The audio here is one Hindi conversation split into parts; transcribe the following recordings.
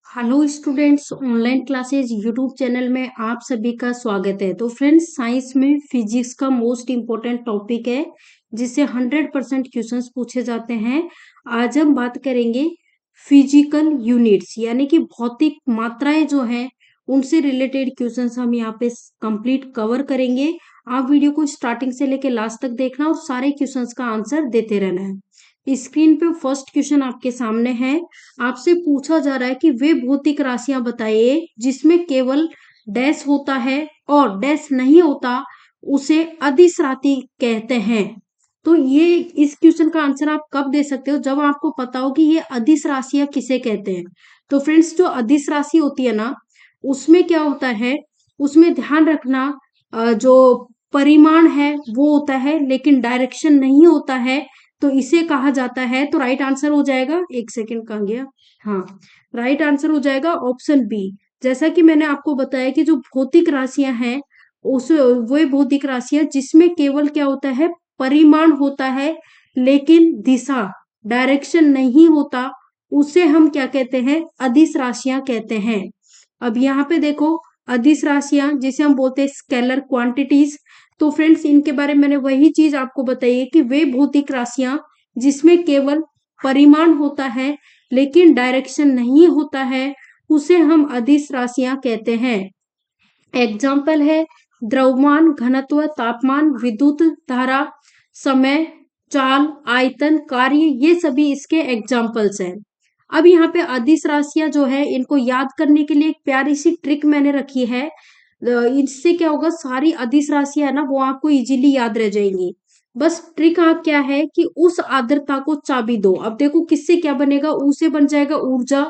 Hello students, online classes YouTube channel में आप सभी का स्वागत है। तो फ्रेंड्स, साइंस में फिजिक्स का मोस्ट इम्पोर्टेंट टॉपिक है जिससे 100% क्वेश्चंस पूछे जाते हैं। आज हम बात करेंगे फिजिकल यूनिट्स यानी कि भौतिक मात्राएं जो हैं उनसे रिलेटेड क्वेश्चंस हम यहाँ पे कंप्लीट कवर करेंगे। आप वीडियो को स्टार्टिंग से लेके लास्ट तक देखना और सारे क्वेश्चंस का आंसर देते रहना है। स्क्रीन पे फर्स्ट क्वेश्चन आपके सामने है। आपसे पूछा जा रहा है कि वे भौतिक राशियां बताइए जिसमें केवल डैश होता है और डैश नहीं होता, उसे अदिश राशि कहते हैं। तो ये इस क्वेश्चन का आंसर आप कब दे सकते हो? जब आपको पता हो कि ये अदिश राशियां किसे कहते हैं। तो फ्रेंड्स, जो अदिश राशि होती है ना, उसमें क्या होता है, उसमें ध्यान रखना, जो परिमाण है वो होता है लेकिन डायरेक्शन नहीं होता है, तो इसे कहा जाता है। तो राइट आंसर हो जाएगा, एक सेकेंड कहाँ गया, हाँ, राइट आंसर हो जाएगा ऑप्शन बी। जैसा कि मैंने आपको बताया कि जो भौतिक राशियां हैं उस वो भौतिक राशियां जिसमें केवल क्या होता है, परिमाण होता है लेकिन दिशा डायरेक्शन नहीं होता, उसे हम क्या कहते हैं, अदिश राशियां कहते हैं। अब यहाँ पे देखो, अदिश राशियां जिसे हम बोलते हैं स्केलर क्वांटिटीज। तो फ्रेंड्स, इनके बारे में मैंने वही चीज आपको बताई है कि वे भौतिक राशियां जिसमें केवल परिमाण होता है लेकिन डायरेक्शन नहीं होता है, उसे हम अदिश राशियां कहते हैं। एग्जाम्पल है द्रव्यमान, घनत्व, तापमान, विद्युत धारा, समय, चाल, आयतन, कार्य, ये सभी इसके एग्जाम्पल्स हैं। अब यहाँ पे अदिश राशियां जो है इनको याद करने के लिए एक प्यारी सी ट्रिक मैंने रखी है। इससे क्या होगा, सारी अदिश राशियां है ना वो आपको इजीली याद रह जाएंगी। बस ट्रिक आप क्या है कि उस आर्द्रता को चाबी दो। अब देखो किससे क्या बनेगा, ऊ से बन जाएगा ऊर्जा,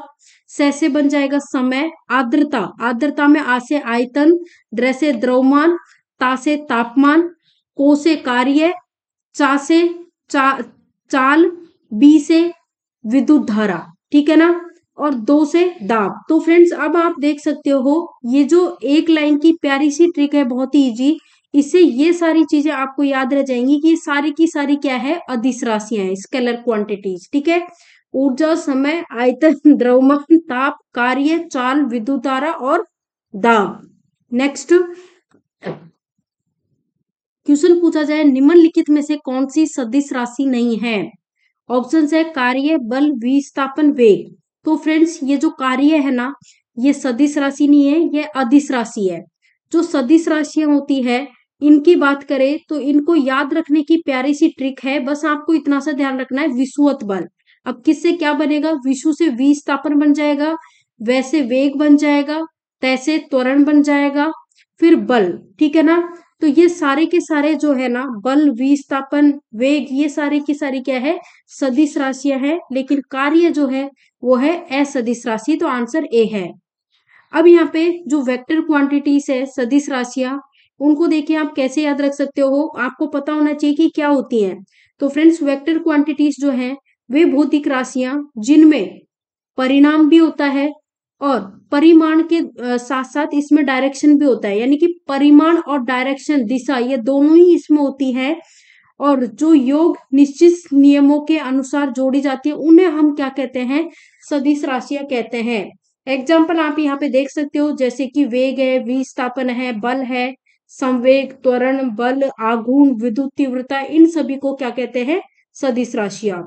से बन जाएगा समय, आर्द्रता, आर्द्रता में आ से आयतन, द्र से द्रव्यमान, ता से तापमान, को से कार्य, चा से चाल, बी से विद्युत धारा, ठीक है ना, और दो से दाब। तो फ्रेंड्स, अब आप देख सकते हो ये जो एक लाइन की प्यारी सी ट्रिक है, बहुत ही इजी, इससे ये सारी चीजें आपको याद रह जाएंगी कि सारी की सारी क्या है, अदिश राशियां हैं, स्केलर क्वांटिटीज, ठीक है। ऊर्जा, समय, आयतन, द्रव्यमान, ताप, कार्य, चाल, विद्युत धारा और दाब। नेक्स्ट क्वेश्चन पूछा जाए, निम्नलिखित में से कौन सी सदिश राशि नहीं है? ऑप्शन है कार्य, बल, विस्थापन, वेग। तो फ्रेंड्स, ये जो कार्य है ना, ये सदिश राशि नहीं है, ये अदिश राशि है। जो सदिश राशियां होती है इनकी बात करें तो इनको याद रखने की प्यारी सी ट्रिक है। बस आपको इतना सा ध्यान रखना है, विषुवत बल। अब किससे क्या बनेगा, विषु से विस्थापन बन जाएगा, वैसे वेग बन जाएगा, तैसे त्वरण बन जाएगा, फिर बल, ठीक है ना। तो ये सारे के सारे जो है ना, बल, विस्थापन, वेग, ये सारी की सारी क्या है, सदिश राशियां है, लेकिन कार्य जो है वो है असदिश राशि। तो आंसर ए है। अब यहाँ पे जो वेक्टर क्वांटिटीज है, सदिश राशियां, उनको देखिए आप कैसे याद रख सकते हो, आपको पता होना चाहिए कि क्या होती हैं। तो फ्रेंड्स, वेक्टर क्वांटिटीज जो है वे भौतिक राशियां जिनमें परिणाम भी होता है और परिमाण के साथ साथ इसमें डायरेक्शन भी होता है, यानी कि परिमाण और डायरेक्शन, दिशा, ये दोनों ही इसमें होती है। और जो योग निश्चित नियमों के अनुसार जोड़ी जाती है उन्हें हम क्या कहते हैं, सदिश राशियां कहते हैं। एग्जाम्पल आप यहाँ पे देख सकते हो, जैसे कि वेग है, विस्थापन है, बल है, संवेग, त्वरण, बल, आघूर्ण, विद्युत तीव्रता, इन सभी को क्या कहते हैं, सदिश राशियां।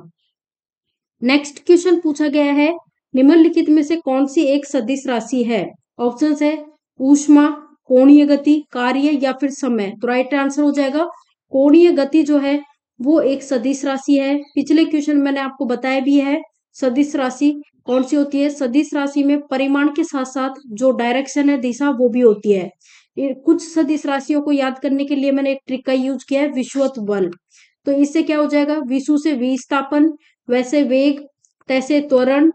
नेक्स्ट क्वेश्चन पूछा गया है, निम्नलिखित में से कौन सी एक सदिश राशि है? ऑप्शन है ऊष्मा, कोणीय गति, कार्य या फिर समय। तो राइट आंसर हो जाएगा कोणीय गति जो है वो एक सदिश राशि है। पिछले क्वेश्चन मैंने आपको बताया भी है, सदिश राशि कौन सी होती है। सदिश राशि में परिमाण के साथ साथ जो डायरेक्शन है, दिशा, वो भी होती है। कुछ सदिश राशियों को याद करने के लिए मैंने एक ट्रिक का यूज किया है, विषुवत बल। तो इससे क्या हो जाएगा, विषु से विस्थापन, वैसे वेग, तैसे त्वरण,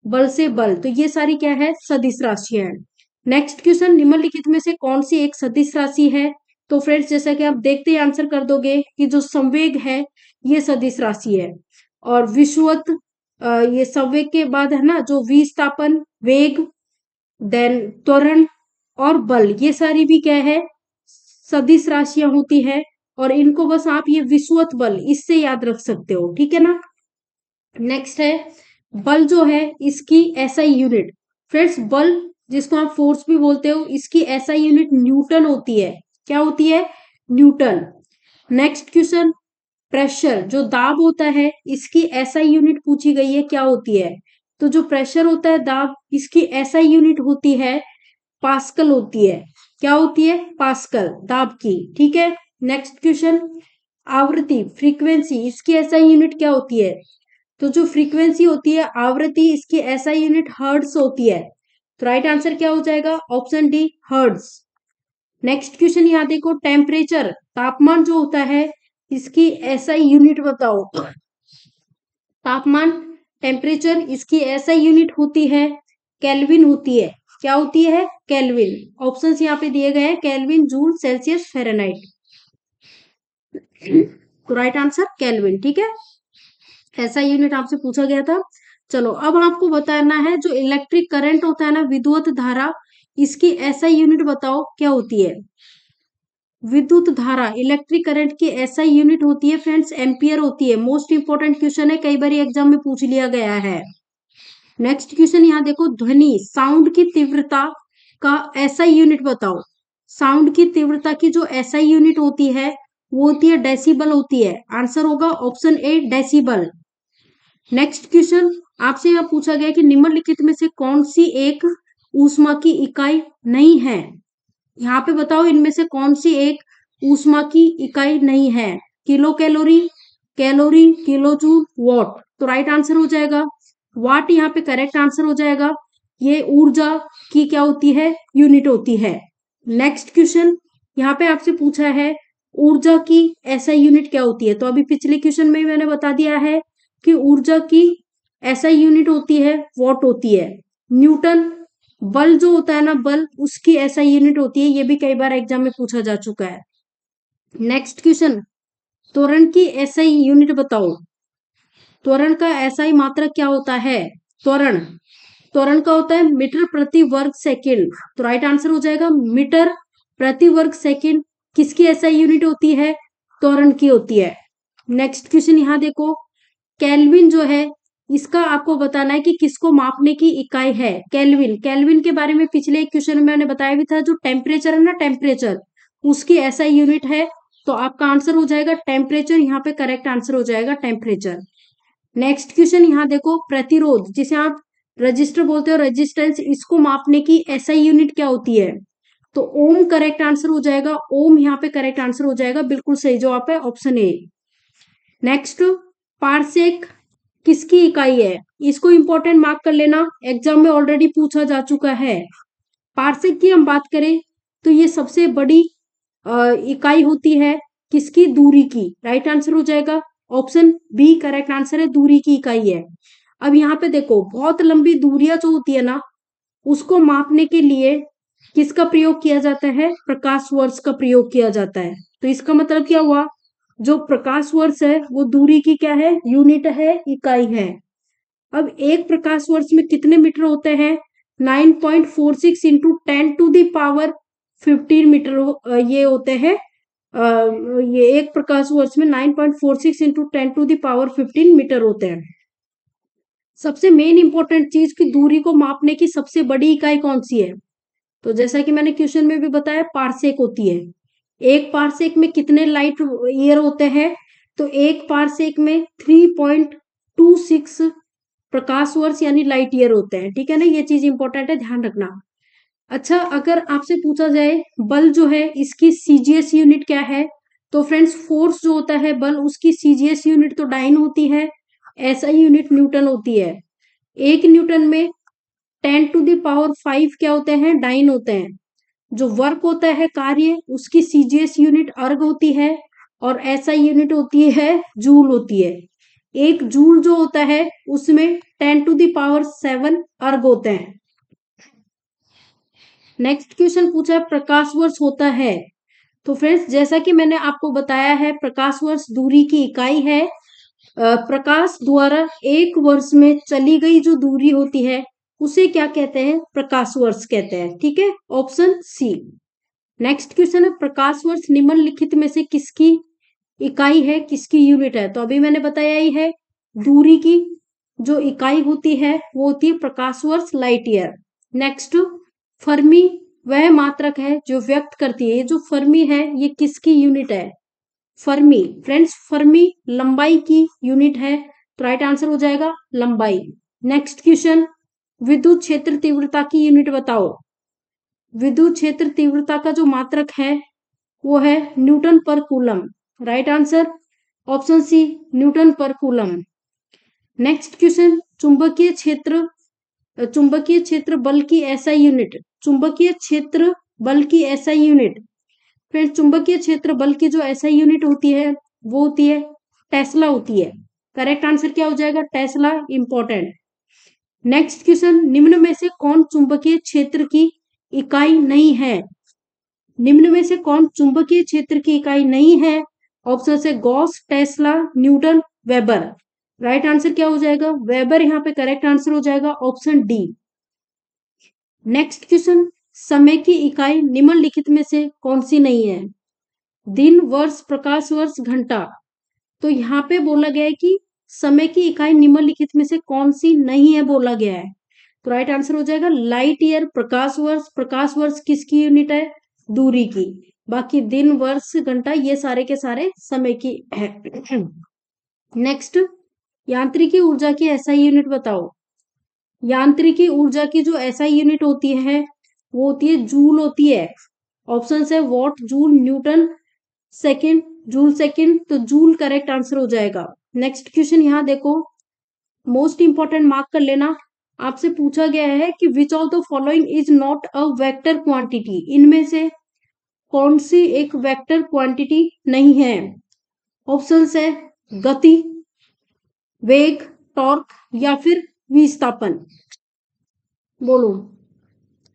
बल से बल। तो ये सारी क्या है, सदिश राशियां हैं। नेक्स्ट क्वेश्चन, निम्नलिखित में से कौन सी एक सदिश राशि है? तो फ्रेंड्स, जैसा कि आप देखते ही आंसर कर दोगे कि जो संवेग है ये सदिश राशि है, और विषुवत, ये संवेग के बाद है ना जो विस्थापन, वेग, देन त्वरण और बल, ये सारी भी क्या है, सदिश राशियां होती है। और इनको बस आप ये विषुवत बल इससे याद रख सकते हो, ठीक है ना। नेक्स्ट है बल जो है इसकी एसआई यूनिट, फ्रेंड्स बल जिसको आप फोर्स भी बोलते हो, इसकी एसआई यूनिट न्यूटन होती है। क्या होती है? न्यूटन। नेक्स्ट क्वेश्चन, प्रेशर जो दाब होता है इसकी एसआई यूनिट पूछी गई है, क्या होती है? तो जो प्रेशर होता है दाब, इसकी एसआई यूनिट होती है पास्कल होती है। क्या होती है? पास्कल, दाब की। ठीक है। नेक्स्ट क्वेश्चन, आवृत्ति फ्रीक्वेंसी, इसकी एसआई यूनिट क्या होती है? तो जो फ्रीक्वेंसी होती है आवृत्ति, इसकी एसआई यूनिट हर्ट्ज होती है। तो राइट आंसर क्या हो जाएगा? Option D, hertz. Next question यहाँ देखो, टेम्परेचर तापमान जो होता है इसकी एसआई यूनिट बताओ। तापमान, टेम्परेचर, इसकी एसआई यूनिट होती है केल्विन होती है। क्या होती है? केल्विन। ऑप्शंस यहाँ पे दिए गए हैं, केल्विन, जूल, सेल्सियस, फ़ारेनहाइट। तो राइट आंसर केल्विन। ठीक है, ऐसा यूनिट आपसे पूछा गया था। चलो अब आपको बताना है जो इलेक्ट्रिक करंट होता है ना, विद्युत धारा, इसकी एसआई यूनिट बताओ क्या होती है? विद्युत धारा, इलेक्ट्रिक करंट की एसआई यूनिट होती है फ्रेंड्स एम्पियर होती है। मोस्ट इंपोर्टेंट क्वेश्चन है, कई बार एग्जाम में पूछ लिया गया है। नेक्स्ट क्वेश्चन यहाँ देखो, ध्वनि साउंड की तीव्रता का एसआई यूनिट बताओ। साउंड की तीव्रता की जो एसआई यूनिट होती है वो होती है डेसिबल होती है। आंसर होगा ऑप्शन ए, डेसिबल। नेक्स्ट क्वेश्चन आपसे यह पूछा गया कि निम्नलिखित में से कौन सी एक ऊष्मा की इकाई नहीं है? यहाँ पे बताओ इनमें से कौन सी एक ऊष्मा की इकाई नहीं है? Kilo calorie, calorie, kilo joule, what. तो राइट आंसर हो जाएगा वाट, यहाँ पे करेक्ट आंसर हो जाएगा। ये ऊर्जा की क्या होती है? यूनिट होती है। नेक्स्ट क्वेश्चन यहाँ पे आपसे पूछा है ऊर्जा की ऐसा यूनिट क्या होती है? तो अभी पिछले क्वेश्चन में ही मैंने बता दिया है कि ऊर्जा की ऐसा यूनिट होती है वॉट होती है। न्यूटन, बल जो होता है ना बल, उसकी ऐसा यूनिट होती है। ये भी कई बार एग्जाम में पूछा जा चुका है। नेक्स्ट क्वेश्चन, त्वरण की एसआई यूनिट बताओ। त्वरण का एसआई मात्रक क्या होता है? त्वरण, त्वरण का होता है मीटर प्रति वर्ग सेकंड। तो राइट आंसर हो जाएगा मीटर प्रति वर्ग सेकंड। किसकी एसआई यूनिट होती है? त्वरण की होती है। नेक्स्ट क्वेश्चन यहाँ देखो, केल्विन जो है इसका आपको बताना है कि किसको मापने की इकाई है। केल्विन, केल्विन के बारे में पिछले एक क्वेश्चन में मैंने बताया भी था। जो टेम्परेचर है ना, टेम्परेचर, उसकी एसआई यूनिट है। तो आपका आंसर हो जाएगा टेम्परेचर, यहाँ पे करेक्ट आंसर हो जाएगा टेम्परेचर। नेक्स्ट क्वेश्चन यहाँ देखो, प्रतिरोध जिसे आप रजिस्टर बोलते हो, रेजिस्टेंस, इसको मापने की एसआई यूनिट क्या होती है? तो ओम करेक्ट आंसर हो जाएगा। ओम यहाँ पे करेक्ट आंसर हो जाएगा, बिल्कुल सही जवाब है ऑप्शन ए। नेक्स्ट, पारसेक किसकी इकाई है? इसको इंपॉर्टेंट मार्क कर लेना, एग्जाम में ऑलरेडी पूछा जा चुका है। पारसेक की हम बात करें तो ये सबसे बड़ी इकाई होती है किसकी? दूरी की। राइट आंसर हो जाएगा ऑप्शन बी, करेक्ट आंसर है, दूरी की इकाई है। अब यहाँ पे देखो, बहुत लंबी दूरियां जो होती है ना, उसको मापने के लिए किसका प्रयोग किया जाता है? प्रकाश वर्ष का प्रयोग किया जाता है। तो इसका मतलब क्या हुआ? जो प्रकाश वर्ष है वो दूरी की क्या है? यूनिट है, इकाई है। अब एक प्रकाश वर्ष में कितने मीटर होते हैं? 9.46 into 10 to the power 15 metre ये होते हैं। ये एक प्रकाश वर्ष में 9.46 into 10 to the power 15 metre होते हैं। सबसे मेन इंपॉर्टेंट चीज की दूरी को मापने की सबसे बड़ी इकाई कौन सी है? तो जैसा कि मैंने क्वेश्चन में भी बताया, पारसेक होती है। एक पारसेक में कितने लाइट ईयर होते हैं? तो एक पारसेक में 3.26 प्रकाश वर्ष यानी लाइट ईयर होते हैं। ठीक है ना, ये चीज इंपॉर्टेंट है, ध्यान रखना। अच्छा, अगर आपसे पूछा जाए बल जो है इसकी सीजीएस यूनिट क्या है? तो फ्रेंड्स फोर्स जो होता है बल, उसकी सीजीएस यूनिट तो डाइन होती है, एसआई यूनिट न्यूटन होती है। एक न्यूटन में 10 to the power 5 क्या होते हैं? डाइन होते हैं। जो वर्क होता है कार्य, उसकी सीजीएस यूनिट अर्ग होती है और एसआई यूनिट होती है जूल होती है। एक जूल जो होता है उसमें 10 to the power 7 अर्ग होते हैं। नेक्स्ट क्वेश्चन पूछा है प्रकाश वर्ष होता है। तो फ्रेंड्स जैसा कि मैंने आपको बताया है, प्रकाश वर्ष दूरी की इकाई है। प्रकाश द्वारा एक वर्ष में चली गई जो दूरी होती है उसे क्या कहते हैं? प्रकाश वर्ष कहते हैं। ठीक है, ऑप्शन सी। नेक्स्ट क्वेश्चन है, प्रकाश वर्ष निम्नलिखित में से किसकी इकाई है, किसकी यूनिट है? तो अभी मैंने बताया ही है, दूरी की। जो इकाई होती है वो होती है प्रकाश वर्ष, लाइट ईयर। नेक्स्ट, फर्मी वह मात्रक है जो व्यक्त करती है, ये जो फर्मी है ये किसकी यूनिट है? फर्मी। फ्रेंड्स, फर्मी लंबाई की यूनिट है, तो राइट आंसर हो जाएगा लंबाई। नेक्स्ट क्वेश्चन, विद्युत क्षेत्र तीव्रता की यूनिट बताओ। विद्युत क्षेत्र तीव्रता का जो मात्रक है वो है newton per coulomb. Right answer option C, newton per coulomb. Next question, चुंबकीय क्षेत्र बल की एसआई यूनिट। चुंबकीय क्षेत्र बल की एसआई यूनिट। फिर चुंबकीय क्षेत्र बल की जो एसआई यूनिट होती है वो होती है टेस्ला होती है। करेक्ट आंसर क्या हो जाएगा? टेस्ला। इंपॉर्टेंट। नेक्स्ट क्वेश्चन, निम्न में से कौन चुंबकीय क्षेत्र की इकाई नहीं है? निम्न में से कौन चुंबकीय क्षेत्र की इकाई नहीं है? ऑप्शन है Gauss, Tesla, Newton, weber. Right answer क्या हो जाएगा? वेबर यहाँ पे करेक्ट आंसर हो जाएगा, ऑप्शन डी। नेक्स्ट क्वेश्चन, समय की इकाई निम्नलिखित में से कौन सी नहीं है? दिन, वर्ष, प्रकाश वर्ष, घंटा। तो यहाँ पे बोला गया है कि समय की इकाई निम्नलिखित में से कौन सी नहीं है बोला गया है, तो राइट आंसर हो जाएगा लाइट ईयर, प्रकाश वर्ष। प्रकाश वर्ष किसकी यूनिट है? दूरी की। बाकी दिन, वर्ष, घंटा ये सारे के सारे समय की है। नेक्स्ट, यांत्रिकी ऊर्जा की एसआई यूनिट बताओ। यांत्रिकी ऊर्जा की जो एसआई यूनिट होती है वो होती है जूल होती है। ऑप्शन है what, joule, Newton second, joule second, तो जूल करेक्ट आंसर हो जाएगा। नेक्स्ट क्वेश्चन यहाँ देखो, मोस्ट इंपॉर्टेंट मार्क कर लेना। आपसे पूछा गया है कि which of the following is not a vector quantity. इनमें से कौन सी एक वेक्टर क्वांटिटी नहीं है? ऑप्शंस है गति, वेग, टॉर्क या फिर विस्थापन। बोलो,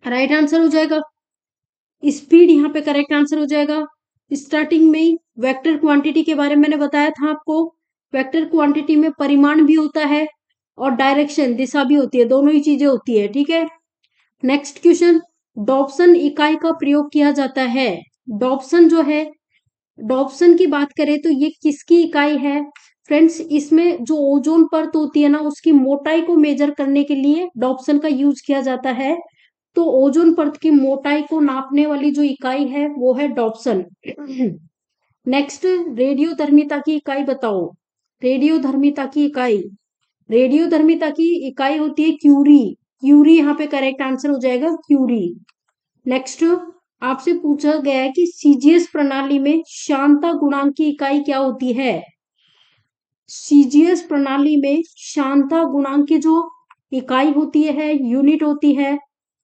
राइट आंसर हो जाएगा स्पीड, यहाँ पे करेक्ट आंसर हो जाएगा। स्टार्टिंग में ही वेक्टर क्वांटिटी के बारे में मैंने बताया था आपको। वेक्टर क्वांटिटी में परिमाण भी होता है और डायरेक्शन, दिशा भी होती है, दोनों ही चीजें होती है। ठीक है। नेक्स्ट क्वेश्चन, डॉप्सन इकाई का प्रयोग किया जाता है। डॉप्सन जो है, डॉप्सन की बात करें तो ये किसकी इकाई है? फ्रेंड्स, इसमें जो ओजोन परत होती है ना उसकी मोटाई को मेजर करने के लिए डॉप्सन का यूज किया जाता है। तो ओजोन परत की मोटाई को नापने वाली जो इकाई है वो है डॉप्सन। नेक्स्ट, रेडियोधर्मिता की इकाई बताओ। रेडियोधर्मिता की इकाई, रेडियोधर्मिता की इकाई होती है क्यूरी। क्यूरी यहाँ पे करेक्ट आंसर हो जाएगा, क्यूरी। नेक्स्ट, आपसे पूछा गया है कि सीजीएस प्रणाली में शांता गुणांक की इकाई क्या होती है? सीजीएस प्रणाली में शांता गुणांक की जो इकाई होती है, यूनिट होती है,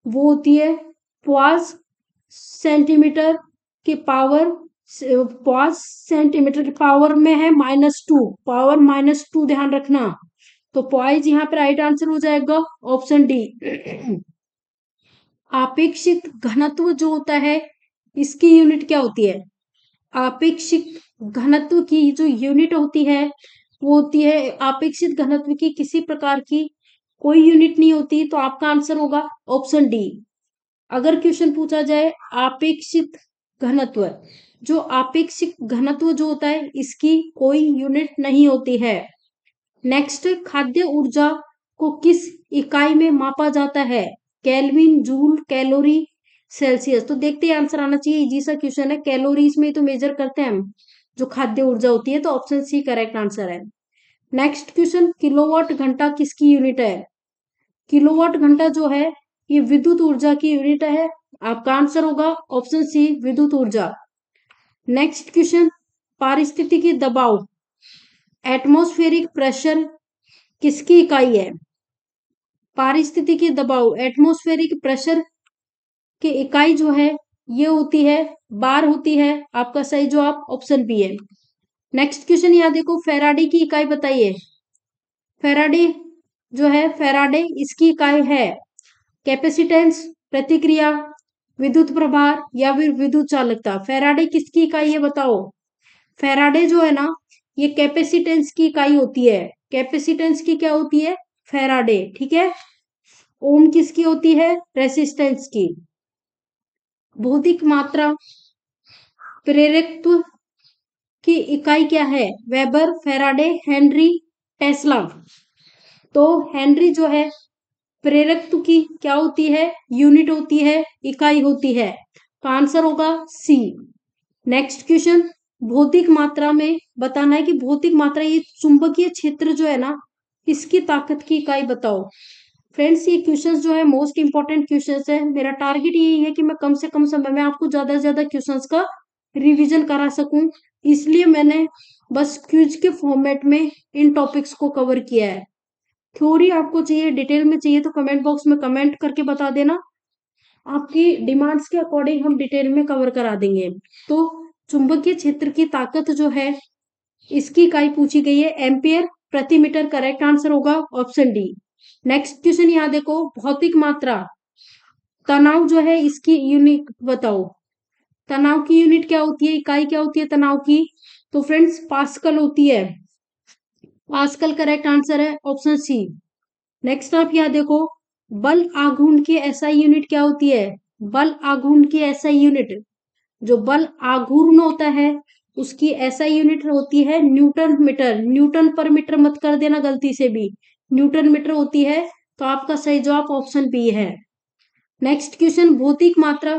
वो होती है पास सेंटीमीटर की पावर, पास सेंटीमीटर की पावर में है -2, पावर -2 ध्यान रखना। तो पॉइज यहाँ पे राइट आंसर हो जाएगा, ऑप्शन डी। आपेक्षिक घनत्व जो होता है इसकी यूनिट क्या होती है? आपेक्षिक घनत्व की जो यूनिट होती है वो होती है, आपेक्षिक घनत्व की किसी प्रकार की कोई यूनिट नहीं होती, तो आपका आंसर होगा ऑप्शन डी। अगर क्वेश्चन पूछा जाए आपेक्षिक घनत्व, जो आपेक्षिक घनत्व जो होता है इसकी कोई यूनिट नहीं होती है। नेक्स्ट, खाद्य ऊर्जा को किस इकाई में मापा जाता है? Kelvin, joule, calorie, Celsius. तो देखते हैं आंसर आना चाहिए, इजी सा क्वेश्चन है। कैलोरीज में तो मेजर करते हैं हम जो खाद्य ऊर्जा होती है, तो ऑप्शन सी करेक्ट आंसर है। नेक्स्ट क्वेश्चन, किलोवाट घंटा किसकी यूनिट है? किलोवाट घंटा जो है ये विद्युत ऊर्जा की यूनिट है। आपका आंसर होगा ऑप्शन सी, विद्युत ऊर्जा। नेक्स्ट क्वेश्चन, पारिस्थितिकी दबाव, एटमॉस्फेरिक प्रेशर किसकी इकाई है? पारिस्थितिकी दबाव, एटमॉस्फेरिक प्रेशर की इकाई जो है ये होती है बार होती है। आपका सही जवाब ऑप्शन बी है। नेक्स्ट क्वेश्चन यहाँ देखो, फैराडे की इकाई बताइए। फैराडे जो है, फैराडे इसकी इकाई है कैपेसिटेंस, प्रतिक्रिया, विद्युत प्रभार या फिर विद्युत चालकता। फैराडे किसकी इकाई है बताओ? फैराडे जो है ना ये कैपेसिटेंस की इकाई होती है। कैपेसिटेंस की क्या होती है? फैराडे। ठीक है। ओम किसकी होती है? रेसिस्टेंस की। भौतिक मात्रा, प्रेरकत्व की इकाई क्या है? Weber, Faraday, Henry, Tesla. तो हेनरी जो है प्रेरकत्व की क्या होती है, यूनिट होती है, इकाई होती है। तो आंसर होगा सी। नेक्स्ट क्वेश्चन, भौतिक मात्रा में बताना है कि भौतिक मात्रा, ये चुंबकीय क्षेत्र जो है ना, इसकी ताकत की इकाई बताओ। फ्रेंड्स, ये क्वेश्चंस जो है मोस्ट इंपॉर्टेंट क्वेश्चंस है। मेरा टारगेट यही है कि मैं कम से कम समय में आपको ज्यादा से ज्यादा क्वेश्चंस का रिवीजन करा सकूं, इसलिए मैंने बस क्विज के फॉर्मेट में इन टॉपिक्स को कवर किया है। थ्योरी आपको चाहिए, डिटेल में चाहिए, तो कमेंट बॉक्स में कमेंट करके बता देना, आपकी डिमांड्स के अकॉर्डिंग हम डिटेल में कवर करा देंगे। तो चुंबकीय क्षेत्र की ताकत जो है, इसकी इकाई पूछी गई है एम्पियर प्रति मीटर। करेक्ट आंसर होगा ऑप्शन डी। नेक्स्ट क्वेश्चन यहाँ देखो, भौतिक मात्रा, तनाव जो है इसकी यूनिट बताओ। तनाव की यूनिट क्या होती है, इकाई क्या होती है तनाव की? तो फ्रेंड्स पास्कल होती है। पास्कल करेक्ट आंसर है ऑप्शन सी। नेक्स्ट आप यहाँ देखो, बल आघूर्ण की एसआई यूनिट क्या होती है? बल आघूर्ण की एसआई यूनिट, जो बल आघूर्ण होता है उसकी एसआई यूनिट होती है न्यूटन मीटर। न्यूटन पर मीटर मत कर देना गलती से भी, न्यूटन मीटर होती है। तो आपका सही जवाब ऑप्शन बी है। नेक्स्ट क्वेश्चन, भौतिक मात्रा,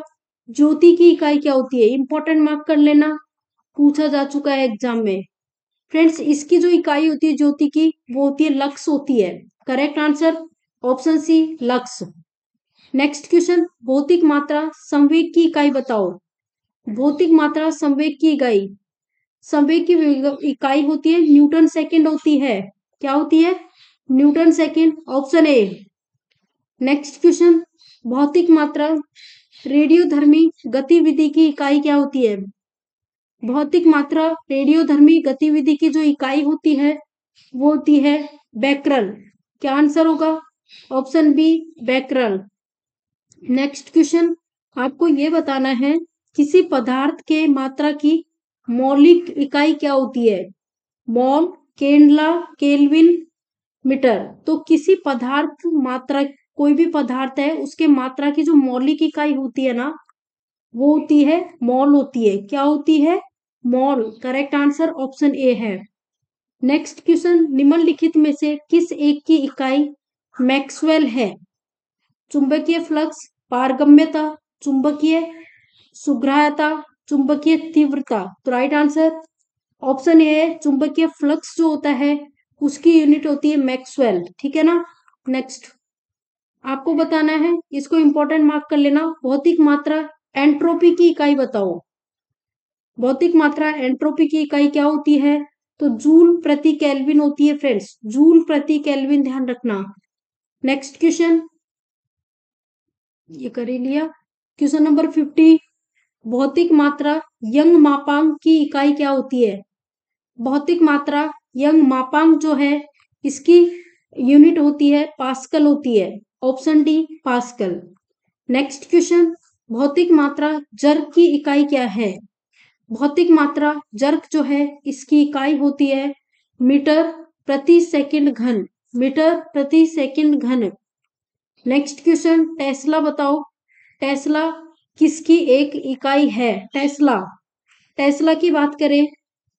ज्योति की इकाई क्या होती है? इंपॉर्टेंट मार्क कर लेना, पूछा जा चुका है एग्जाम में। फ्रेंड्स, इसकी जो इकाई होती है ज्योति की, वो होती है लक्स होती है। Correct answer option C, lux. Next question, भौतिक मात्रा संवेग की इकाई बताओ। भौतिक मात्रा संवेग की इकाई, संवेग की इकाई होती है न्यूटन सेकंड होती है। क्या होती है? Newton second, option A. Next question, भौतिक मात्रा रेडियोधर्मी गतिविधि की इकाई क्या होती है? भौतिक मात्रा रेडियोधर्मी गतिविधि की जो इकाई होती है वो होती है बैकरल। क्या आंसर होगा? Option B, becquerel. Next question, आपको ये बताना है किसी पदार्थ के मात्रा की मौलिक इकाई क्या होती है? मोल, केंडला, केल्विन, मीटर। तो किसी पदार्थ मात्रा, कोई भी पदार्थ है उसके मात्रा की जो मौलिक इकाई होती है ना, वो होती है मोल होती है। क्या होती है? मोल। करेक्ट आंसर ऑप्शन ए है। नेक्स्ट क्वेश्चन, निम्नलिखित में से किस एक की इकाई मैक्सवेल है? चुंबकीय फ्लक्स, पारगम्यता, चुंबकीय सुग्राह्यता, चुंबकीय तीव्रता। तो राइट आंसर ऑप्शन ए है, चुंबकीय फ्लक्स जो होता है उसकी यूनिट होती है मैक्सवेल। ठीक है ना। नेक्स्ट आपको बताना है, इसको इंपॉर्टेंट मार्क कर लेना, भौतिक मात्रा एंट्रोपी की इकाई बताओ। भौतिक मात्रा एंट्रोपी की इकाई क्या होती है? तो जूल प्रति केल्विन होती है फ्रेंड्स, जूल प्रति केल्विन, ध्यान रखना। नेक्स्ट क्वेश्चन, ये कर ही लिया। क्वेश्चन नंबर 50, भौतिक मात्रा यंग मापांक की इकाई क्या होती है? भौतिक मात्रा यंग मापांक जो है इसकी यूनिट होती है पास्कल होती है। Option D, pascal. Next question, भौतिक मात्रा जर्क की इकाई क्या है? भौतिक मात्रा जर्क जो है इसकी इकाई होती है मीटर प्रति सेकंड घन, मीटर प्रति सेकंड घन। नेक्स्ट क्वेश्चन, टेस्ला बताओ। टेस्ला किसकी एक इकाई है? टेस्ला, टेस्ला की बात करें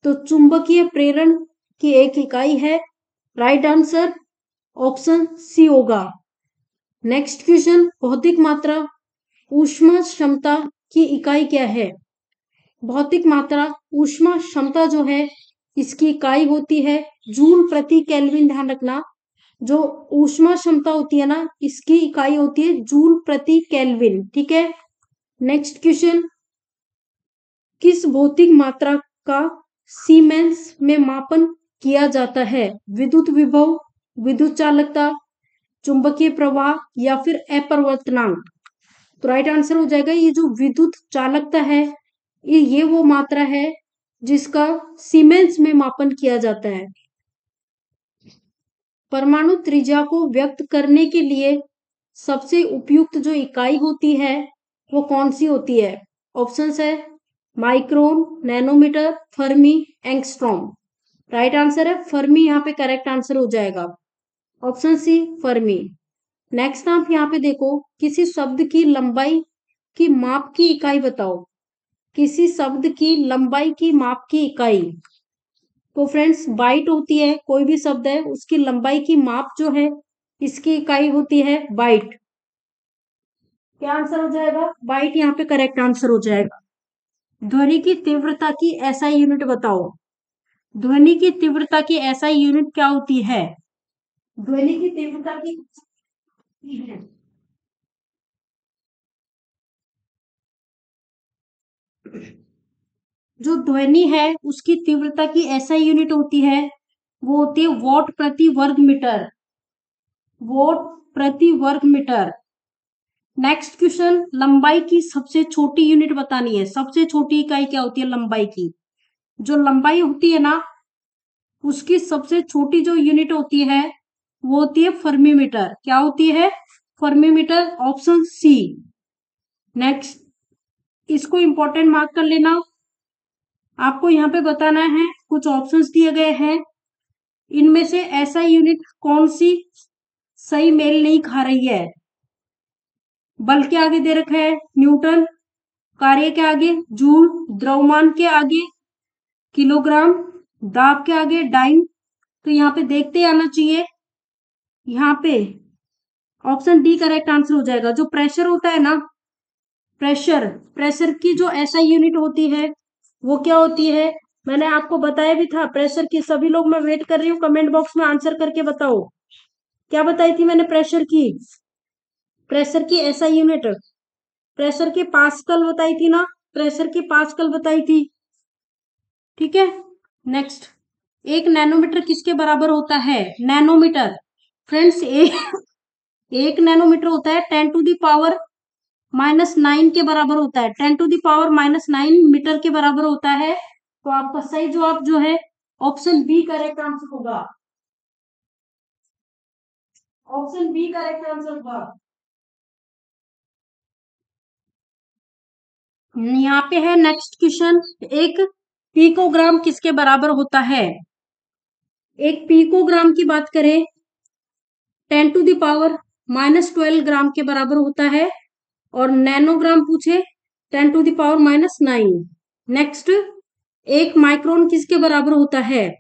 तो चुंबकीय प्रेरण की एक इकाई है। राइट आंसर ऑप्शन सी होगा। नेक्स्ट क्वेश्चन, भौतिक मात्रा ऊष्मा क्षमता की इकाई क्या है? भौतिक मात्रा ऊष्मा क्षमता जो है इसकी इकाई होती है जूल प्रति केल्विन। ध्यान रखना, जो ऊष्मा क्षमता होती है ना, इसकी इकाई होती है जूल प्रति केल्विन। ठीक है। नेक्स्ट क्वेश्चन, किस भौतिक मात्रा का सीमेंस में मापन किया जाता है? विद्युत विभव, विद्युत चालकता, चुंबकीय प्रवाह या फिर अपवर्तनांक। तो राइट आंसर हो जाएगा ये जो विद्युत चालकता है, ये वो मात्रा है जिसका सीमेंस में मापन किया जाता है। परमाणु त्रिज्या को व्यक्त करने के लिए सबसे उपयुक्त जो इकाई होती है वो कौन सी होती है? ऑप्शंस है micron, nanometre, fermi, angstrom. Right answer है फर्मी, यहाँ पे करेक्ट आंसर हो जाएगा ऑप्शन सी, फर्मी। नेक्स्ट आप यहाँ पे देखो, किसी शब्द की लंबाई की माप की इकाई बताओ। किसी शब्द की लंबाई की माप की इकाई, तो फ्रेंड्स बाइट होती है, कोई भी शब्द है उसकी लंबाई की माप जो है इसकी इकाई होती है बाइट। क्या आंसर हो जाएगा? बाइट यहाँ पे करेक्ट आंसर हो जाएगा। ध्वनि की तीव्रता की एसआई यूनिट बताओ। ध्वनि की तीव्रता की एसआई यूनिट क्या होती है? ध्वनि की तीव्रता की है जो ध्वनि है उसकी तीव्रता की एसआई यूनिट होती है, वो होती है वॉट प्रति वर्ग मीटर। वॉट प्रति वर्ग मीटर। नेक्स्ट क्वेश्चन, लंबाई की सबसे छोटी यूनिट बतानी है। सबसे छोटी इकाई क्या होती है लंबाई की? जो लंबाई होती है ना उसकी सबसे छोटी जो यूनिट होती है वो होती है फर्मीमीटर। क्या होती है? फर्मीमीटर। Option C. नेक्स्ट, इसको इंपॉर्टेंट मार्क कर लेना। आपको यहाँ पे बताना है, कुछ ऑप्शंस दिए गए हैं, इनमें से ऐसा यूनिट कौन सी सही मेल नहीं खा रही है। बल के आगे दे रखा है न्यूटन, कार्य के आगे जूल, द्रव्यमान के आगे किलोग्राम, दाब के आगे डाइन। तो यहाँ पे देखते आना चाहिए। यहाँ पे ऑप्शन डी करेक्ट आंसर हो जाएगा। जो प्रेशर होता है ना, प्रेशर, प्रेशर की जो एसआई यूनिट होती है वो क्या होती है? मैंने आपको बताया भी था प्रेशर की। सभी लोग, मैं वेट कर रही हूँ, कमेंट बॉक्स में आंसर करके बताओ क्या बताई थी मैंने प्रेशर की। प्रेशर की एसआई यूनिट प्रेशर के पास्कल बताई थी ना, प्रेशर के पास्कल बताई थी। ठीक है। नेक्स्ट, एक नैनोमीटर किसके बराबर होता है? नैनोमीटर फ्रेंड्स, एक नैनोमीटर होता है 10 टू द पावर -9 के बराबर होता है। 10 टू द पावर -9 मीटर के बराबर होता है। तो आपका सही जवाब जो है ऑप्शन बी करेक्ट आंसर होगा। ऑप्शन बी करेक्ट आंसर होगा। यहाँ पे है नेक्स्ट क्वेश्चन, एक पिकोग्राम किसके बराबर होता है? एक पिकोग्राम की बात करें 10 टू द पावर -12 ग्राम के बराबर होता है, और नैनोग्राम पूछे 10 टू द पावर -9। नेक्स्ट, एक माइक्रोन किसके बराबर होता है?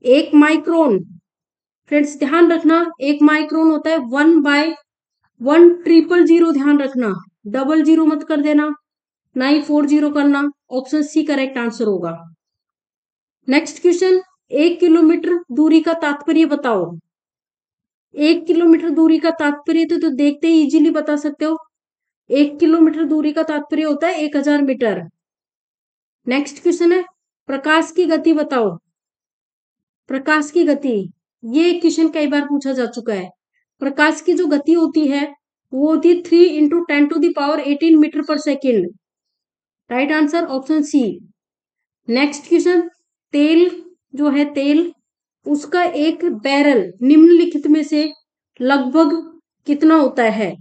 एक माइक्रोन फ्रेंड्स ध्यान रखना, एक माइक्रोन होता है 1/1000। ध्यान रखना, डबल जीरो मत कर देना, 940 करना। ऑप्शन सी करेक्ट आंसर होगा। नेक्स्ट क्वेश्चन, 1 किलोमीटर दूरी का तात्पर्य बताओ। 1 किलोमीटर दूरी का तात्पर्य तो देखते ही इजीली बता सकते हो। 1 किलोमीटर दूरी का तात्पर्य होता है 1000 मीटर। नेक्स्ट क्वेश्चन है, प्रकाश की गति बताओ। प्रकाश की गति, ये क्वेश्चन कई बार पूछा जा चुका है। प्रकाश की जो गति होती है वो होती है 3 × 10 to the power 18 metre per second. Right answer option C. Next question, तेल जो है तेल, उसका एक बैरल निम्नलिखित में से लगभग कितना होता है?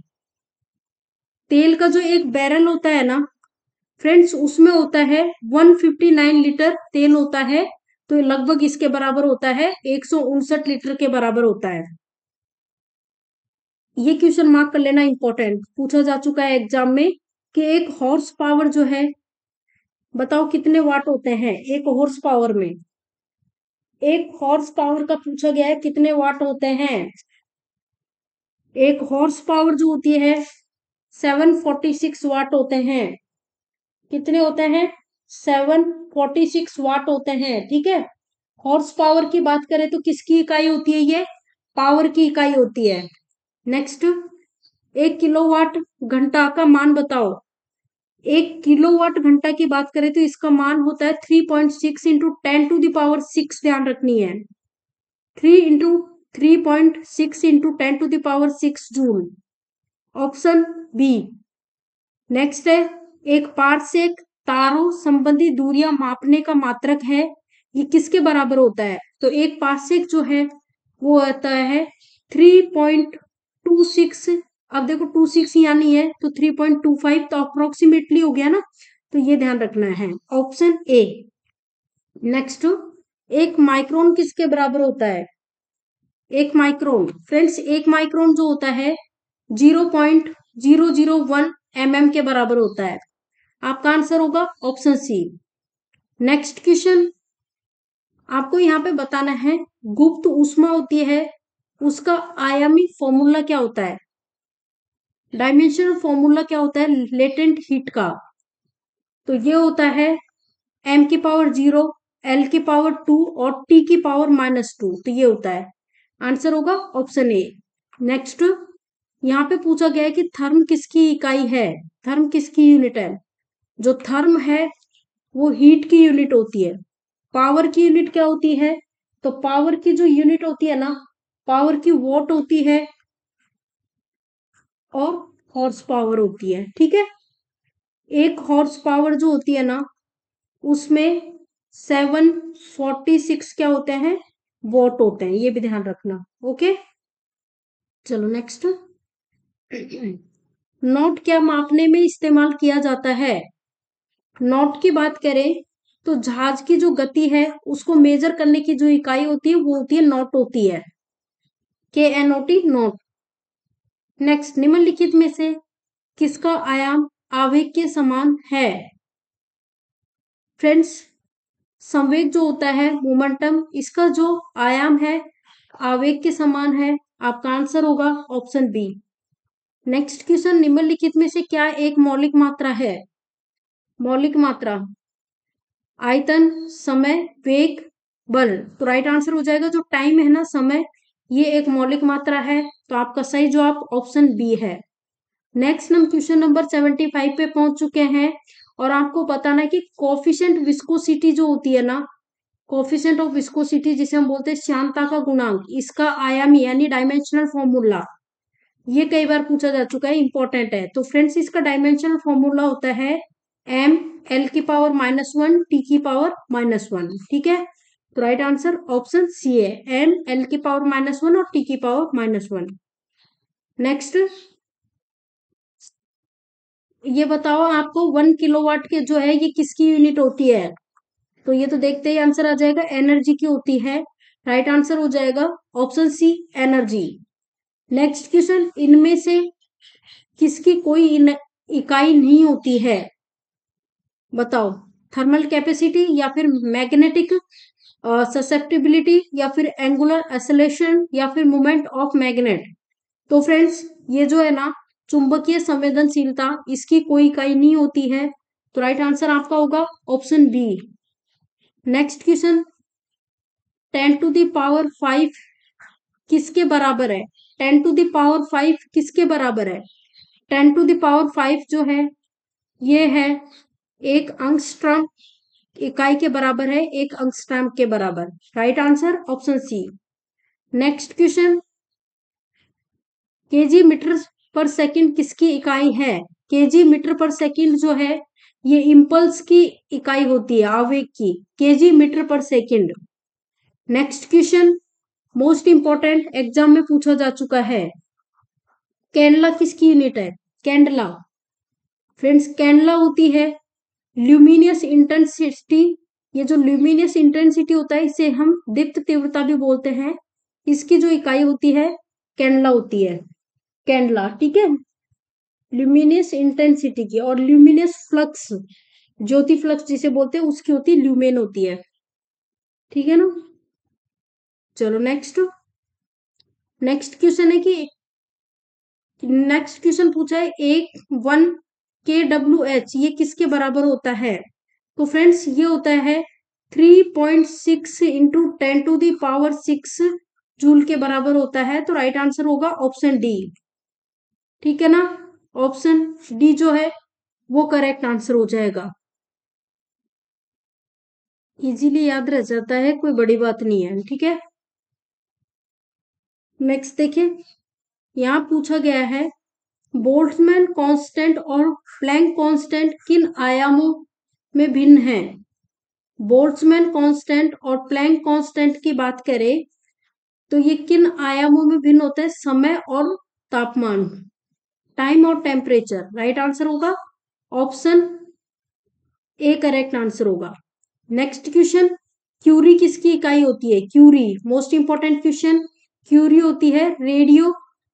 तेल का जो एक बैरल होता है ना फ्रेंड्स, उसमें होता है 159 लीटर तेल होता है। तो लगभग इसके बराबर होता है 159 लीटर के बराबर होता है। ये क्वेश्चन मार्क कर लेना, इंपॉर्टेंट पूछा जा चुका है एग्जाम में कि एक हॉर्स पावर जो है बताओ कितने वाट होते हैं एक हॉर्स पावर में। एक हॉर्स पावर का पूछा गया है कितने वाट होते हैं। एक हॉर्स पावर जो होती है 746 वाट होते हैं। कितने होते हैं? 746 वाट होते हैं। ठीक है। हॉर्स पावर की बात करें तो किसकी इकाई होती है? ये पावर की इकाई होती है। नेक्स्ट, 1 किलोवाट घंटा का मान बताओ। 1 किलोवाट घंटा की बात करें तो इसका मान होता है 3.6 इंटू 10 टू द पावर 6। ध्यान रखनी है, 3.6 into 10 to the power 6 joule. Option B. Next है, एक पारसेक तारों संबंधी दूरियां मापने का मात्रक है, ये किसके बराबर होता है? तो एक पारसेक जो है वो आता है 3.26। अब देखो 26 यहाँ नहीं है तो 3.25 तो अप्रोक्सीमेटली हो गया ना, तो ये ध्यान रखना है। Option A. नेक्स्ट, एक माइक्रोन किसके बराबर होता है? एक माइक्रोन फ्रेंड्स, एक माइक्रोन जो होता है 0.001 mm के बराबर होता है। आपका आंसर होगा ऑप्शन सी। नेक्स्ट क्वेश्चन, आपको यहाँ पे बताना है गुप्त ऊष्मा होती है, उसका आयामी फॉर्मूला क्या होता है, डायमेंशनल फॉर्मूला क्या होता है लेटेंट हीट का, तो ये होता है m की पावर 0, l की पावर 2 और t की पावर -2, तो ये होता है, आंसर होगा ऑप्शन ए। नेक्स्ट, यहाँ पे पूछा गया है कि थर्म किसकी इकाई है, थर्म किसकी यूनिट है, जो थर्म है वो हीट की यूनिट होती है। पावर की यूनिट क्या होती है, तो पावर की जो यूनिट होती है ना, पावर की वॉट होती है और हॉर्स पावर होती है, ठीक है। एक हॉर्स पावर जो होती है ना, उसमें 746 क्या होते हैं, वॉट होते हैं, ये भी ध्यान रखना। ओके, चलो नेक्स्ट। नॉट क्या मापने में इस्तेमाल किया जाता है, नॉट की बात करें तो जहाज की जो गति है उसको मेजर करने की जो इकाई होती है वो होती है नॉट होती है, KNOT, नॉट। नेक्स्ट, निम्नलिखित में से किसका आयाम आवेग के समान है, फ्रेंड्स संवेग जो होता है मोमेंटम, इसका जो आयाम है आवेग के समान है, आपका आंसर होगा ऑप्शन बी। नेक्स्ट क्वेश्चन, निम्नलिखित में से क्या एक मौलिक मात्रा है, मौलिक मात्रा आयतन, समय, वेग, बल, तो राइट आंसर हो जाएगा जो टाइम है ना, समय, ये एक मौलिक मात्रा है, तो आपका सही जवाब ऑप्शन बी है। नेक्स्ट हम क्वेश्चन नंबर 75 पे पहुंच चुके हैं और आपको बताना है कि कोफिशिएंट विस्कोसिटी जो होती है ना, कोफिशिएंट ऑफ विस्कोसिटी जिसे हम बोलते हैं श्यानता का गुणांक, इसका आयामी यानी डायमेंशनल फॉर्मूला, ये कई बार पूछा जा चुका है, इंपॉर्टेंट है। तो फ्रेंड्स इसका डायमेंशनल फॉर्मूला होता है m l की पावर -1 t की पावर -1, ठीक है। तो राइट आंसर ऑप्शन सी है, m l की पावर -1 और t की पावर -1। नेक्स्ट, ये बताओ आपको 1 किलोवाट के जो है ये किसकी यूनिट होती है, तो ये तो देखते ही आंसर आ जाएगा, एनर्जी की होती है, राइट आंसर हो जाएगा option C, energy. Next question, इनमें से किसकी कोई इकाई नहीं होती है, बताओ, थर्मल कैपेसिटी या फिर मैग्नेटिक ससेप्टिबिलिटी या फिर एंगुलर एक्सेलरेशन या फिर मोमेंट ऑफ मैग्नेट, तो फ्रेंड्स ये जो है ना चुंबकीय संवेदनशीलता, इसकी कोई इकाई नहीं होती है, तो राइट आंसर आपका होगा ऑप्शन बी। नेक्स्ट क्वेश्चन, 10⁵ किसके बराबर है, 10⁵ किसके बराबर है, 10⁵ जो है ये है एक अंगस्ट्रॉम इकाई के बराबर है, एक अंगस्ट्रॉम के बराबर, right answer option C. Next question, kg metre per second किसकी इकाई है, केजी मीटर पर सेकंड जो है ये इंपल्स की इकाई होती है, आवेग की, KG metre per second. Next question, most important, exam में पूछा जा चुका है, कैंडला किसकी यूनिट है, कैंडला, फ्रेंड्स कैंडला होती है ल्यूमिनियस इंटेंसिटी, ये जो ल्यूमिनियस इंटेंसिटी होता है इसे हम दीप्त तीव्रता भी बोलते हैं, इसकी जो इकाई होती है कैंडला होती है, कैंडला, ठीक है, ल्यूमिनियस इंटेंसिटी की, और ल्यूमिनियस फ्लक्स, ज्योति फ्लक्स जिसे बोलते हैं उसकी होती ल्यूमेन होती है, ठीक है ना। चलो नेक्स्ट, नेक्स्ट क्वेश्चन है कि नेक्स्ट क्वेश्चन पूछा है एक 1 kWh ये किसके बराबर होता है, तो फ्रेंड्स ये होता है 3.6 इंटू 10⁶ जूल के बराबर होता है, तो राइट आंसर होगा ऑप्शन डी, ठीक है ना, ऑप्शन डी जो है वो करेक्ट आंसर हो जाएगा, इजीली याद रह जाता है, कोई बड़ी बात नहीं है, ठीक है। नेक्स्ट देखिए, यहाँ पूछा गया है बोल्ट्जमैन कांस्टेंट और प्लैंक कांस्टेंट किन आयामों में भिन्न है, बोल्ट्जमैन कांस्टेंट और प्लैंक कांस्टेंट की बात करें तो ये किन आयामों में भिन्न होता है, समय और तापमान, टाइम और टेम्परेचर, राइट आंसर होगा ऑप्शन ए करेक्ट आंसर होगा। नेक्स्ट क्वेश्चन, क्यूरी किसकी इकाई होती है, curie most important question, curie होती है रेडियो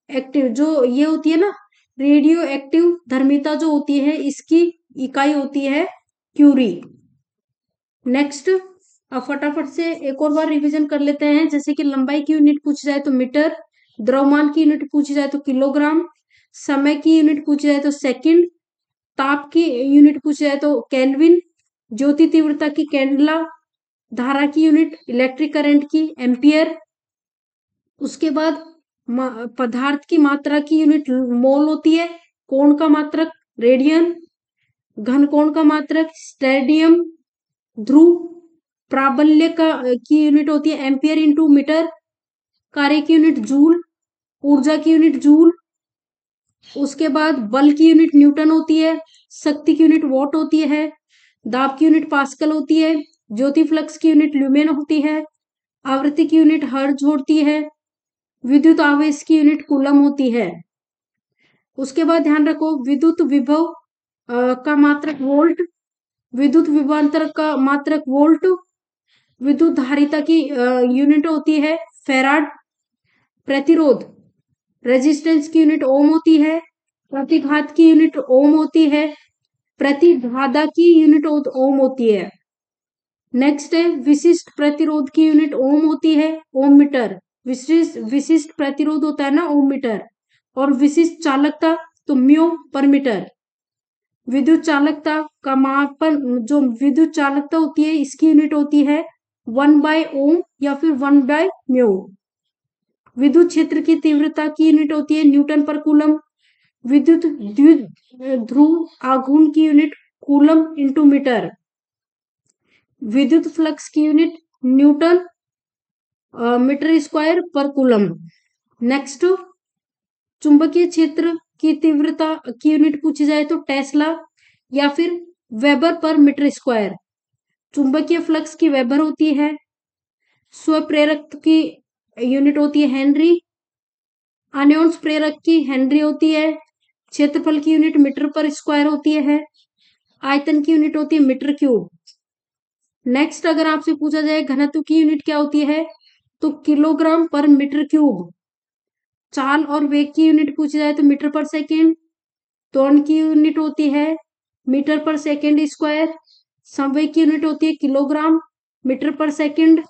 एक्टिव, जो ये होती है ना रेडियो एक्टिव धर्मिता जो होती है इसकी इकाई होती है क्यूरी। नेक्स्ट, अब फटाफट से एक और बार रिवीजन कर लेते हैं। जैसे कि लंबाई की यूनिट पूछी जाए तो मीटर, द्रव्यमान की यूनिट पूछी जाए तो किलोग्राम, समय की यूनिट पूछी जाए तो सेकंड, ताप की यूनिट पूछी जाए तो केल्विन, ज्योति तीव्रता की कैंडला, धारा की यूनिट इलेक्ट्रिक करंट की एम्पियर। उसके बाद पदार्थ की मात्रा की यूनिट मोल होती है, कोण का मात्रक रेडियन, घन कोण का मात्रक स्टेडियम, ध्रुव, प्राबल्य का की यूनिट होती है एम्पियर इंटू मीटर, कार्य की यूनिट जूल, ऊर्जा की यूनिट जूल। उसके बाद बल की यूनिट न्यूटन होती है, शक्ति की यूनिट वॉट होती है, दाब की यूनिट पास्कल होती है, ज्योति फ्लक्स की यूनिट ल्यूमेन होती है, आवृत्ति की यूनिट हर्ट्ज होती है, विद्युत आवेश की यूनिट कूलम होती है। उसके बाद ध्यान रखो विद्युत विभव का मात्रक वोल्ट, विद्युत विभवांतर का मात्रक वोल्ट, विद्युत धारिता की यूनिट होती है फैराड, प्रतिरोध रेजिस्टेंस की यूनिट ओम होती है, प्रतिघात की यूनिट ओम होती है, प्रतिबाधा की यूनिट ओम होती है। नेक्स्ट है विशिष्ट प्रतिरोध की यूनिट ओम होती है ओम मीटर, विशिष्ट प्रतिरोध होता है ना ओम मीटर, और विशिष्ट चालकता तो म्यू पर मीटर। विद्युत चालकता का मापन, जो विद्युत चालकता होती है इसकी यूनिट होती है 1/ओम या फिर 1/म्यू। विद्युत क्षेत्र की तीव्रता की यूनिट होती है न्यूटन पर कूलम। विद्युत ध्रुव आघूर्ण की यूनिट कूलम इंटू मीटर। विद्युत फ्लक्स की यूनिट न्यूटन मीटर स्क्वायर पर कूलम। नेक्स्ट चुंबकीय क्षेत्र की तीव्रता की यूनिट पूछी जाए तो टेस्ला या फिर वेबर पर मीटर स्क्वायर। चुंबकीय फ्लक्स की वेबर होती है, स्वप्रेरक की यूनिट होती है हेनरी, आन्योन्स प्रेरक की हेनरी होती है, क्षेत्रफल की यूनिट मीटर पर स्क्वायर होती है, आयतन की यूनिट होती है मीटर क्यूब। नेक्स्ट अगर आपसे पूछा जाए घनत्व की यूनिट क्या होती है तो किलोग्राम पर मीटर क्यूब। चाल और वेग की यूनिट पूछी जाए तो मीटर पर सेकेंड, त्वरण की यूनिट होती है मीटर पर सेकेंड स्क्वायर, संवेग की यूनिट होती है किलोग्राम मीटर पर सेकेंड,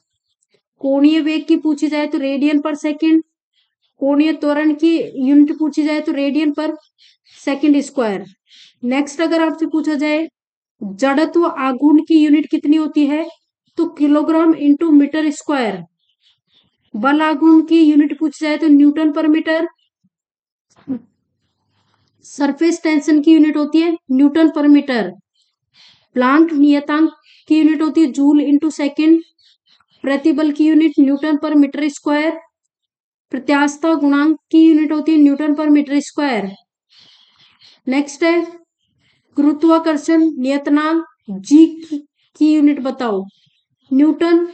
कोणीय वेग की पूछी जाए तो रेडियन पर सेकेंड, कोणीय त्वरण की यूनिट पूछी जाए तो रेडियन पर सेकेंड स्क्वायर। नेक्स्ट अगर आपसे पूछा जाए जड़त्व आघूर्ण की यूनिट कितनी होती है तो किलोग्राम इंटू मीटर स्क्वायर। बल आघूर्ण की यूनिट पूछी जाए तो न्यूटन पर मीटर। सरफेस टेंशन की यूनिट होती है न्यूटन पर मीटर। प्लांक नियतांक की यूनिट होती है जूल इंटू सेकेंड। प्रतिबल की यूनिट न्यूटन पर मीटर स्क्वायर। प्रत्यास्थता गुणांक की यूनिट होती है न्यूटन पर मीटर स्क्वायर। नेक्स्ट है गुरुत्वाकर्षण नियतांक जी की यूनिट बताओ, न्यूटन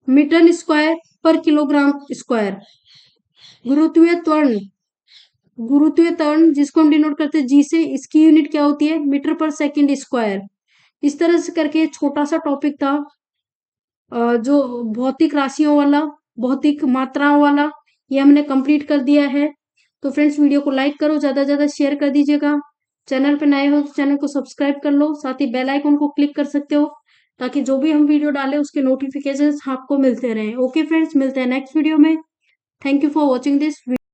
मीटर स्क्वायर पर किलोग्राम स्क्वायर। गुरुत्वीय त्वरण जिसको हम डिनोट करते हैं जी से, इसकी यूनिट क्या होती है मीटर पर सेकेंड स्क्वायर। इस तरह से करके छोटा सा टॉपिक था जो भौतिक राशियों वाला, भौतिक मात्राओं वाला, ये हमने कंप्लीट कर दिया है। तो फ्रेंड्स वीडियो को लाइक करो, ज्यादा से ज्यादा शेयर कर दीजिएगा। चैनल पे नए हो तो चैनल को सब्सक्राइब कर लो, साथ ही बेल आइकन को क्लिक कर सकते हो ताकि जो भी हम वीडियो डालें उसके नोटिफिकेशन आपको मिलते रहें। ओके फ्रेंड्स, मिलते हैं नेक्स्ट वीडियो में। Thank you for watching this.